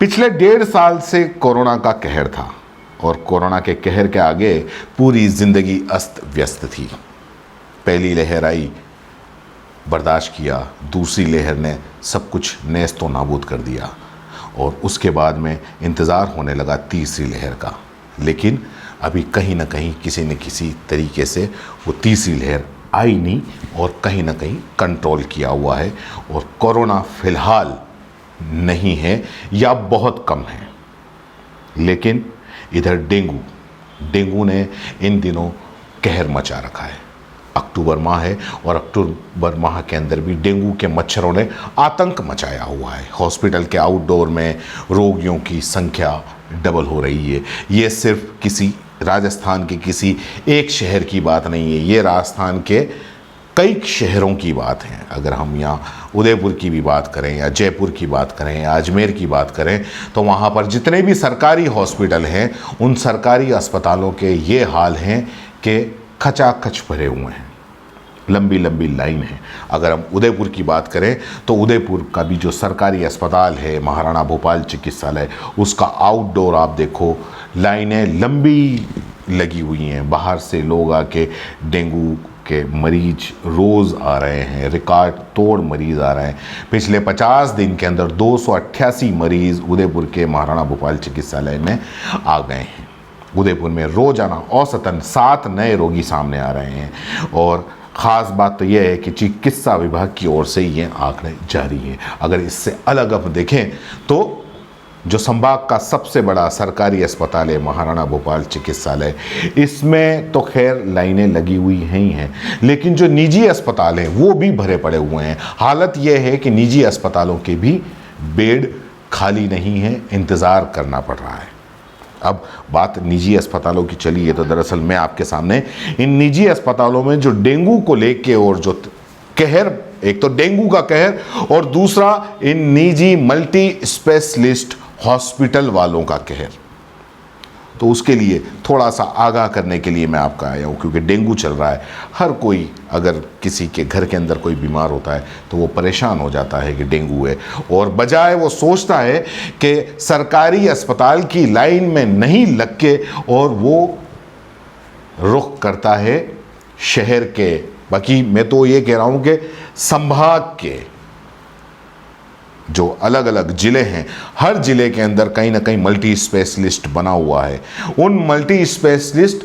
पिछले 1.5 साल से कोरोना का कहर था और कोरोना के कहर के आगे पूरी जिंदगी अस्त व्यस्त थी। पहली लहर आई, बर्दाश्त किया, दूसरी लहर ने सब कुछ नेस्तो नाबूद कर दिया और उसके बाद में इंतज़ार होने लगा तीसरी लहर का। लेकिन अभी कहीं ना कहीं किसी न किसी तरीके से वो तीसरी लहर आई नहीं और कहीं ना कहीं कंट्रोल किया हुआ है और कोरोना फिलहाल नहीं है या बहुत कम है। लेकिन इधर डेंगू ने इन दिनों कहर मचा रखा है। अक्टूबर माह है और अक्टूबर माह के अंदर भी डेंगू के मच्छरों ने आतंक मचाया हुआ है। हॉस्पिटल के आउटडोर में रोगियों की संख्या डबल हो रही है। ये सिर्फ किसी राजस्थान के किसी एक शहर की बात नहीं है, ये राजस्थान के कई शहरों की बात है। अगर हम यहाँ उदयपुर की भी बात करें या जयपुर की बात करें या अजमेर की बात करें तो वहाँ पर जितने भी सरकारी हॉस्पिटल हैं उन सरकारी अस्पतालों के ये हाल हैं कि खचाखच भरे हुए हैं, लंबी लंबी लाइन है। अगर हम उदयपुर की बात करें तो उदयपुर का भी जो सरकारी अस्पताल है महाराणा भोपाल चिकित्सालय, उसका आउटडोर आप देखो, लाइनें लंबी लगी हुई हैं। बाहर से लोग आके डेंगू के मरीज रोज़ आ रहे हैं, रिकॉर्ड तोड़ मरीज़ आ रहे हैं। पिछले 50 दिन के अंदर 288 मरीज़ उदयपुर के महाराणा भोपाल चिकित्सालय में आ गए हैं। उदयपुर में रोजाना औसतन 7 नए रोगी सामने आ रहे हैं और ख़ास बात तो यह है कि चिकित्सा विभाग की ओर से ये आंकड़े जारी हैं। अगर इससे अलग अब देखें तो जो संभाग का सबसे बड़ा सरकारी अस्पताल है महाराणा भोपाल चिकित्सालय, इसमें तो खैर लाइनें लगी हुई ही हैं, लेकिन जो निजी अस्पताल हैं वो भी भरे पड़े हुए हैं। हालत यह है कि निजी अस्पतालों के भी बेड खाली नहीं है, इंतज़ार करना पड़ रहा है। अब बात निजी अस्पतालों की चली है तो दरअसल मैं आपके सामने इन निजी अस्पतालों में जो डेंगू को लेके और जो कहर, एक तो डेंगू का कहर और दूसरा इन निजी मल्टी स्पेशलिस्ट हॉस्पिटल वालों का कहर, तो उसके लिए थोड़ा सा आगाह करने के लिए मैं आपका आया हूँ। क्योंकि डेंगू चल रहा है, हर कोई अगर किसी के घर के अंदर कोई बीमार होता है तो वो परेशान हो जाता है कि डेंगू है, और बजाय वो सोचता है कि सरकारी अस्पताल की लाइन में नहीं लग के, और वो रुख करता है शहर के, बाकी मैं तो ये कह रहा हूँ कि संभाग के जो अलग अलग ज़िले हैं, हर ज़िले के अंदर कहीं ना कहीं मल्टी स्पेशलिस्ट बना हुआ है। उन मल्टी स्पेशलिस्ट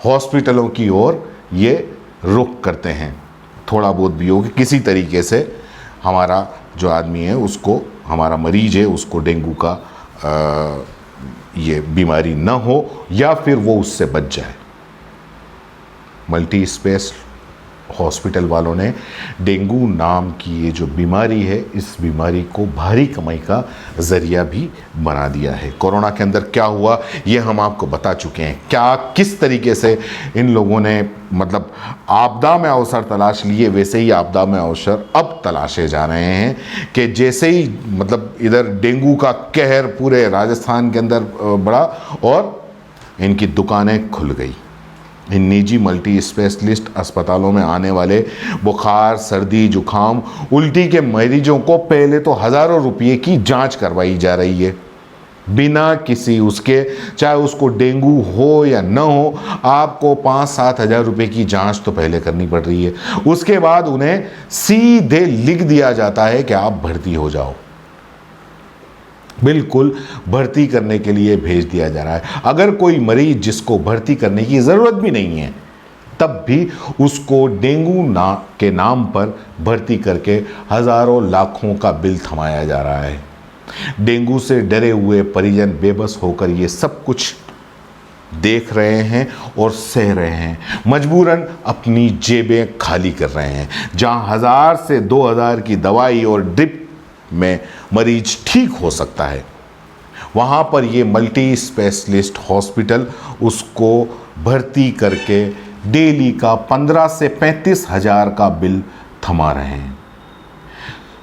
हॉस्पिटलों की ओर ये रुख करते हैं। थोड़ा बहुत भी हो कि किसी तरीके से हमारा जो आदमी है उसको, हमारा मरीज है उसको डेंगू का ये बीमारी ना हो या फिर वो उससे बच जाए। मल्टी स्पेस हॉस्पिटल वालों ने डेंगू नाम की ये जो बीमारी है, इस बीमारी को भारी कमाई का ज़रिया भी बना दिया है। कोरोना के अंदर क्या हुआ ये हम आपको बता चुके हैं। क्या किस तरीके से इन लोगों ने मतलब आपदा में अवसर तलाश लिए, वैसे ही आपदा में अवसर अब तलाशे जा रहे हैं कि जैसे ही मतलब इधर डेंगू का कहर पूरे राजस्थान के अंदर बढ़ा और इनकी दुकानें खुल गई। इन निजी मल्टी स्पेशलिस्ट अस्पतालों में आने वाले बुखार, सर्दी, जुखाम, उल्टी के मरीजों को पहले तो हज़ारों रुपये की जांच करवाई जा रही है बिना किसी उसके, चाहे उसको डेंगू हो या न हो, आपको 5-7 हज़ार रुपये की जांच तो पहले करनी पड़ रही है। उसके बाद उन्हें सीधे लिख दिया जाता है कि आप भर्ती हो जाओ, बिल्कुल भर्ती करने के लिए भेज दिया जा रहा है। अगर कोई मरीज जिसको भर्ती करने की ज़रूरत भी नहीं है तब भी उसको डेंगू के नाम पर भर्ती करके हज़ारों लाखों का बिल थमाया जा रहा है। डेंगू से डरे हुए परिजन बेबस होकर ये सब कुछ देख रहे हैं और सह रहे हैं, मजबूरन अपनी जेबें खाली कर रहे हैं। जहां 1000 से 2000 की दवाई और ड्रिप में मरीज ठीक हो सकता है, वहाँ पर ये मल्टी स्पेशलिस्ट हॉस्पिटल उसको भर्ती करके डेली का 15 से 35 हज़ार का बिल थमा रहे हैं।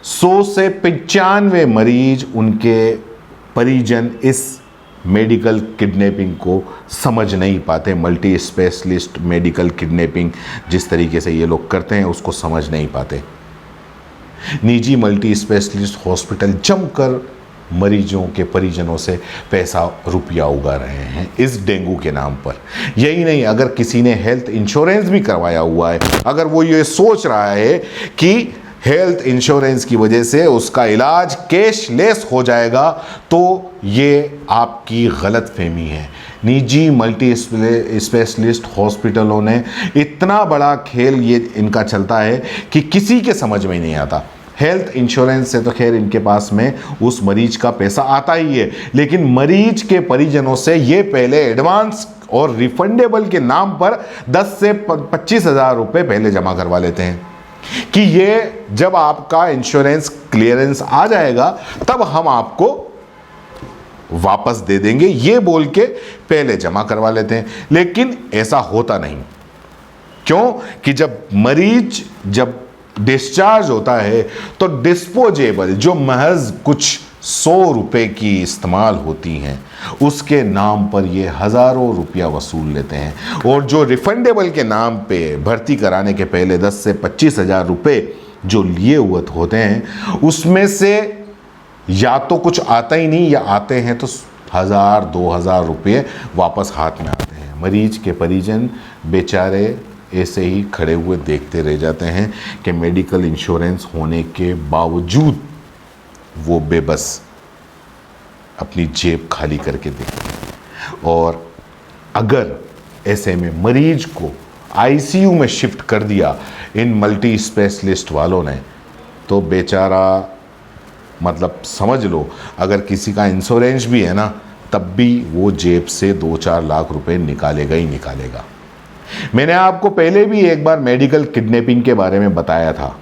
100 से 95 मरीज, उनके परिजन इस मेडिकल किडनैपिंग को समझ नहीं पाते। मल्टी स्पेशलिस्ट मेडिकल किडनैपिंग जिस तरीके से ये लोग करते हैं उसको समझ नहीं पाते। निजी मल्टी स्पेशलिस्ट हॉस्पिटल जमकर मरीजों के परिजनों से पैसा रुपया उगा रहे हैं इस डेंगू के नाम पर। यही नहीं, अगर किसी ने हेल्थ इंश्योरेंस भी करवाया हुआ है, अगर वो ये सोच रहा है कि हेल्थ इंश्योरेंस की वजह से उसका इलाज कैशलेस हो जाएगा, तो ये आपकी गलतफहमी है। निजी मल्टी स्पेशलिस्ट हॉस्पिटलों ने इतना बड़ा खेल ये इनका चलता है कि किसी के समझ में नहीं आता। हेल्थ इंश्योरेंस से तो खैर इनके पास में उस मरीज का पैसा आता ही है, लेकिन मरीज के परिजनों से ये पहले एडवांस और रिफंडेबल के नाम पर 10 से 25 हज़ार रुपये पहले जमा करवा लेते हैं कि ये जब आपका इंश्योरेंस क्लियरेंस आ जाएगा तब हम आपको वापस दे देंगे, ये बोल के पहले जमा करवा लेते हैं। लेकिन ऐसा होता नहीं। क्यों? कि जब मरीज डिस्चार्ज होता है तो डिस्पोजेबल जो महज कुछ 100 रुपए की इस्तेमाल होती हैं उसके नाम पर ये हज़ारों रुपया वसूल लेते हैं, और जो रिफंडेबल के नाम पे भर्ती कराने के पहले 10 से 25 हज़ार रुपये जो लिए हुए होते हैं उसमें से या तो कुछ आता ही नहीं, या आते हैं तो 1000-2000 रुपये वापस हाथ में आते हैं। मरीज के परिजन बेचारे ऐसे ही खड़े हुए देखते रह जाते हैं कि मेडिकल इंश्योरेंस होने के बावजूद वो बेबस अपनी जेब खाली करके देखते हैं। और अगर ऐसे में मरीज को आईसीयू में शिफ्ट कर दिया इन मल्टी स्पेशलिस्ट वालों ने, तो बेचारा मतलब समझ लो, अगर किसी का इंश्योरेंस भी है ना, तब भी वो जेब से 2-4 लाख रुपए निकालेगा ही निकालेगा। मैंने आपको पहले भी एक बार मेडिकल किडनैपिंग के बारे में बताया था।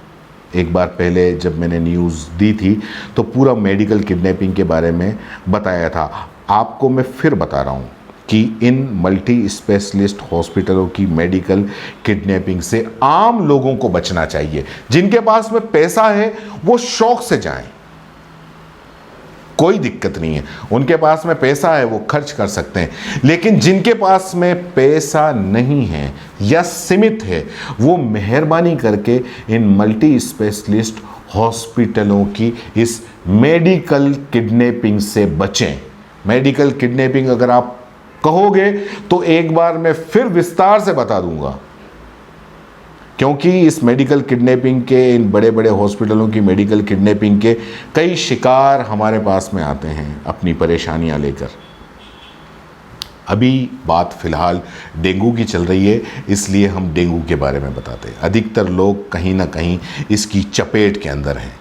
एक बार पहले जब मैंने न्यूज़ दी थी तो पूरा मेडिकल किडनैपिंग के बारे में बताया था। आपको मैं फिर बता रहा हूँ कि इन मल्टी स्पेशलिस्ट हॉस्पिटलों की मेडिकल किडनैपिंग से आम लोगों को बचना चाहिए। जिनके पास में पैसा है वो शौक से जाएं, कोई दिक्कत नहीं है, उनके पास में पैसा है वो खर्च कर सकते हैं। लेकिन जिनके पास में पैसा नहीं है या सीमित है, वो मेहरबानी करके इन मल्टी स्पेशलिस्ट हॉस्पिटलों की इस मेडिकल किडनैपिंग से बचें। मेडिकल किडनैपिंग अगर आप कहोगे तो एक बार मैं फिर विस्तार से बता दूंगा, क्योंकि इस मेडिकल किडनैपिंग के, इन बड़े बड़े हॉस्पिटलों की मेडिकल किडनैपिंग के कई शिकार हमारे पास में आते हैं अपनी परेशानियां लेकर। अभी बात फ़िलहाल डेंगू की चल रही है, इसलिए हम डेंगू के बारे में बताते हैं। अधिकतर लोग कहीं ना कहीं इसकी चपेट के अंदर हैं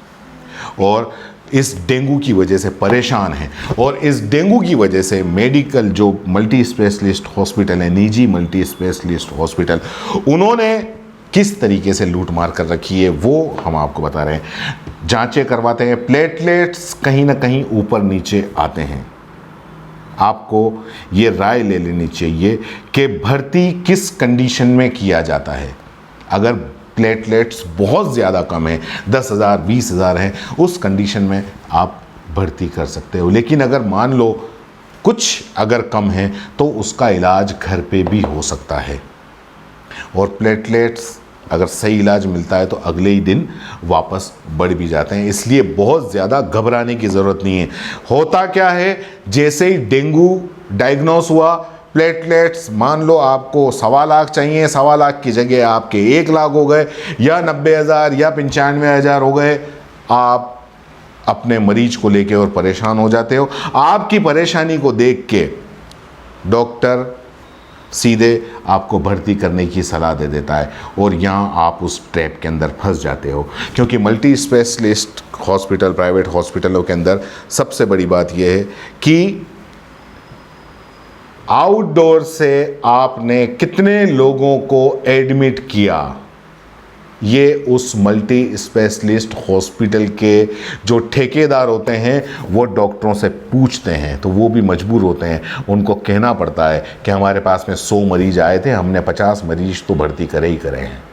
और इस डेंगू की वजह से परेशान हैं, और इस डेंगू की वजह से मेडिकल जो मल्टी स्पेशलिस्ट हॉस्पिटल हैं, निजी मल्टी स्पेशलिस्ट हॉस्पिटल, उन्होंने किस तरीके से लूट मार कर रखी है वो हम आपको बता रहे हैं। जांचें करवाते हैं, प्लेटलेट्स कहीं ना कहीं ऊपर नीचे आते हैं। आपको ये राय ले लेनी चाहिए कि भर्ती किस कंडीशन में किया जाता है। अगर प्लेटलेट्स बहुत ज़्यादा कम है, 10,000 20,000 हैं, उस कंडीशन में आप भर्ती कर सकते हो। लेकिन अगर मान लो कुछ अगर कम है तो उसका इलाज घर पे भी हो सकता है, और प्लेटलेट्स अगर सही इलाज मिलता है तो अगले ही दिन वापस बढ़ भी जाते हैं। इसलिए बहुत ज़्यादा घबराने की ज़रूरत नहीं है। होता क्या है, जैसे ही डेंगू डायग्नोस हुआ, प्लेटलेट्स मान लो आपको 1.25 लाख चाहिए, 1.25 लाख की जगह आपके 1 लाख हो गए, या 90,000 या 95,000 हो गए। आप अपने मरीज को लेके और परेशान हो जाते हो। आपकी परेशानी को देख के डॉक्टर सीधे आपको भर्ती करने की सलाह दे देता है, और यहाँ आप उस ट्रैप के अंदर फंस जाते हो। क्योंकि मल्टी स्पेशलिस्ट हॉस्पिटल, प्राइवेट हॉस्पिटलों के अंदर सबसे बड़ी बात यह है कि आउटडोर से आपने कितने लोगों को एडमिट किया, ये उस मल्टी स्पेशलिस्ट हॉस्पिटल के जो ठेकेदार होते हैं वो डॉक्टरों से पूछते हैं, तो वो भी मजबूर होते हैं, उनको कहना पड़ता है कि हमारे पास में 100 मरीज आए थे, हमने 50 मरीज तो भर्ती करे ही करे हैं।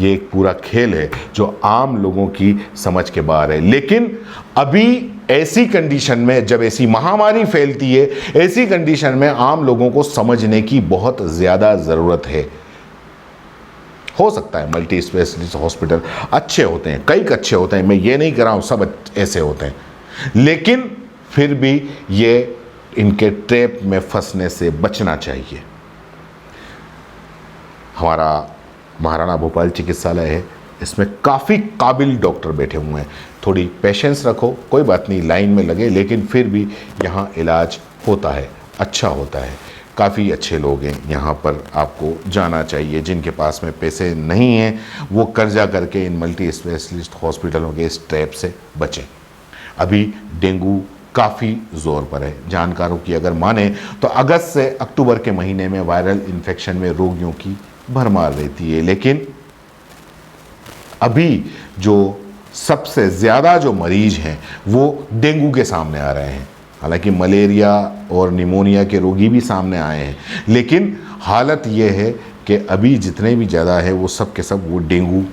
ये एक पूरा खेल है जो आम लोगों की समझ के बाहर है। लेकिन अभी ऐसी कंडीशन में, जब ऐसी महामारी फैलती है, ऐसी कंडीशन में आम लोगों को समझने की बहुत ज़्यादा ज़रूरत है। हो सकता है मल्टी स्पेशलिस्ट हॉस्पिटल अच्छे होते हैं, कई अच्छे होते हैं, मैं ये नहीं कह रहा हूँ सब ऐसे होते हैं, लेकिन फिर भी ये इनके ट्रैप में फंसने से बचना चाहिए। हमारा महाराणा भोपाल चिकित्सालय है, इसमें काफ़ी काबिल डॉक्टर बैठे हुए हैं। थोड़ी पेशेंस रखो, कोई बात नहीं, लाइन में लगे, लेकिन फिर भी यहाँ इलाज होता है, अच्छा होता है। काफ़ी अच्छे लोग हैं यहाँ पर, आपको जाना चाहिए। जिनके पास में पैसे नहीं हैं वो कर्जा करके इन मल्टी स्पेशलिस्ट हॉस्पिटलों के इस ट्रैप से बचें। अभी डेंगू काफ़ी ज़ोर पर है। जानकारों की अगर माने तो अगस्त से अक्टूबर के महीने में वायरल इन्फेक्शन में रोगियों की भरमार रहती है, लेकिन अभी जो सबसे ज़्यादा जो मरीज हैं वो डेंगू के सामने आ रहे हैं। हालांकि मलेरिया और निमोनिया के रोगी भी सामने आए हैं, लेकिन हालत ये है कि अभी जितने भी ज़्यादा है वो सब के सब वो डेंगू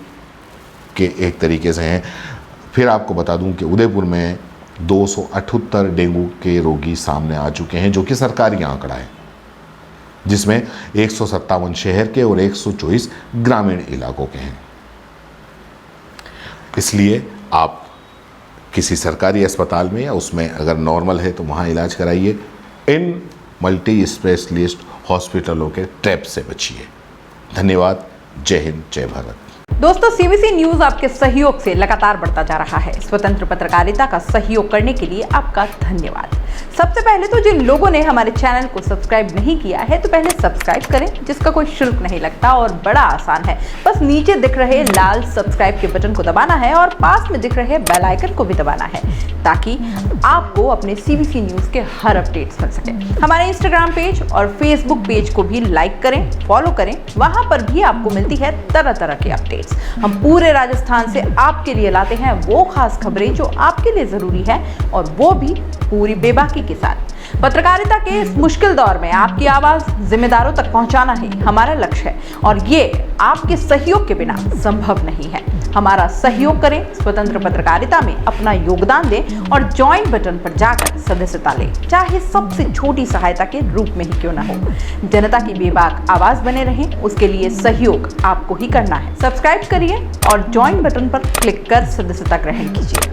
के एक तरीके से हैं। फिर आपको बता दूं कि उदयपुर में 278 डेंगू के रोगी सामने आ चुके हैं, जो कि सरकारी आंकड़ा है, जिसमें 157 शहर के और 124 ग्रामीण इलाकों के हैं। इसलिए आप किसी सरकारी अस्पताल में या उसमें अगर नॉर्मल है तो वहाँ इलाज कराइए। इन मल्टी स्पेशलिस्ट हॉस्पिटलों के ट्रैप से बचिए। धन्यवाद। जय हिंद, जय भारत। दोस्तों, सीबीसी न्यूज आपके सहयोग से लगातार बढ़ता जा रहा है। स्वतंत्र पत्रकारिता का सहयोग करने के लिए आपका धन्यवाद। सबसे पहले तो जिन लोगों ने हमारे चैनल को सब्सक्राइब नहीं किया है तो पहले सब्सक्राइब करें, जिसका कोई शुल्क नहीं लगता और बड़ा आसान है। बस नीचे दिख रहे लाल सब्सक्राइब के बटन को दबाना है और पास में दिख रहे बेल आइकन को भी दबाना है, ताकि आपको अपने सीबीसी न्यूज के हर अपडेट्स मिल सके। हमारे इंस्टाग्राम पेज और फेसबुक पेज को भी लाइक करें, फॉलो करें, वहां पर भी आपको मिलती है तरह तरह की अपडेट्स। हम पूरे राजस्थान से आपके लिए लाते हैं वो खास खबरें जो आपके लिए जरूरी है, और वो भी पूरी बेबाकी के साथ। पत्रकारिता के इस मुश्किल दौर में आपकी आवाज जिम्मेदारों तक पहुंचाना ही हमारा लक्ष्य है, और ये आपके सहयोग के बिना संभव नहीं है। हमारा सहयोग करें, स्वतंत्र पत्रकारिता में अपना योगदान दें और ज्वाइन बटन पर जाकर सदस्यता लें, चाहे सबसे छोटी सहायता के रूप में ही क्यों ना हो। जनता की बेबाक आवाज बने रहें, उसके लिए सहयोग आपको ही करना है। सब्सक्राइब करिए और ज्वाइन बटन पर क्लिक कर सदस्यता ग्रहण कीजिए।